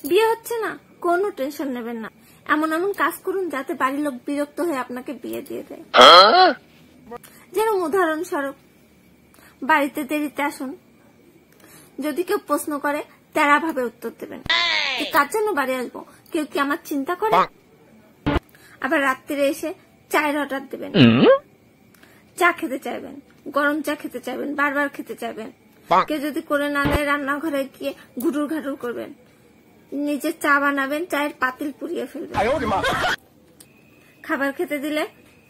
বিয়ে হচ্ছে না, কোনো টেনশন নেবেন না। এমন এমন কাজ করুন যাতে বাড়ির লোক বিরক্ত হয়ে আপনাকে বিয়ে দিয়ে দেয়। যেরকম উদাহরণস্বরূপ, বাড়িতে দেরিতে আসুন। যদি কেউ প্রশ্ন করে তেরা ভাবে উত্তর দেবেন, কার জন্য বাড়ি আসবো, কেউ কি আমার চিন্তা করে? আবার রাত্রিরে এসে চায়ের অর্ডার দেবেন। চা খেতে চাইবেন, গরম চা খেতে চাইবেন, বারবার খেতে চাইবেন। কেউ যদি করে না দেয় রান্নাঘরে গিয়ে ঘুটুর ঘাটুর করবেন। নিজে চা বানাবেন, চায়ের পাতিল পুড়িয়ে ফেলবেন। খাবার খেতে দিলে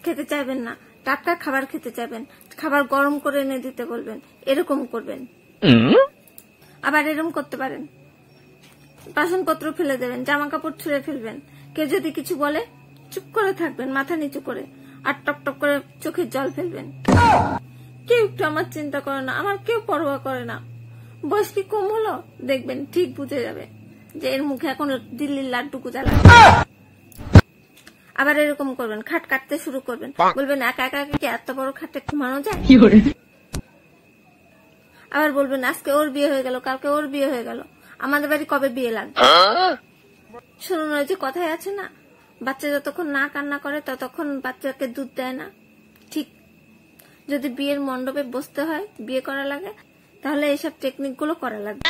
খেতে চাইবেন না, টাটকা খাবার খেতে চাইবেন, খাবার গরম করে এনে দিতে বলবেন, এরকম করবেন। আবার এরকম করতে পারেন, বাসনপত্র ফেলে দেবেন, জামা কাপড় ছুঁড়ে ফেলবেন। কেউ যদি কিছু বলে চুপ করে থাকবেন, মাথা নিচু করে, আর টক টক করে চোখের জল ফেলবেন। কেউ একটু আমার চিন্তা করে না, আমার কেউ পরোয়া করে না। বয়স কি কম হলো, দেখবেন ঠিক বুঝে যাবে যে এর মুখে এখন দিল্লির লাড্ডু গুজা লাগবে। আবার এরকম করবেন, খাট কাটতে শুরু করবেন, বলবেন একা একা কি এত বড় খাটে ঘুমানো যায়? আবার বলবেন আজকে ওর বিয়ে হয়ে গেল, কালকে ওর বিয়ে হয়ে গেল, আমাদের বাড়ি কবে বিয়ে লাগবে? শুনুন, ওই যে কথায় আছে না, বাচ্চা যতক্ষণ না কান্না করে ততক্ষণ বাচ্চাকে দুধ দেয় না। ঠিক যদি বিয়ের মণ্ডপে বসতে হয়, বিয়ে করা লাগে, তাহলে এইসব টেকনিক গুলো করা লাগবে,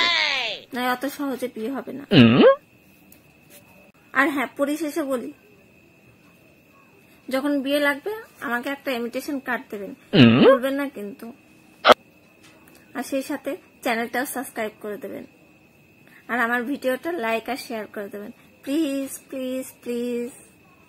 না অত সহজে বিয়ে হবে না। আর হ্যাঁ, পরিশেষে বলি, যখন বিয়ে লাগবে আমাকে একটা ইনভিটেশন কার্ড দেবেন, বলবেন না কিন্তু। আর সেই সাথে চ্যানেলটাও সাবস্ক্রাইব করে দেবেন, আর আমার ভিডিওটা লাইক আর শেয়ার করে দেবেন, প্লিজ প্লিজ প্লিজ।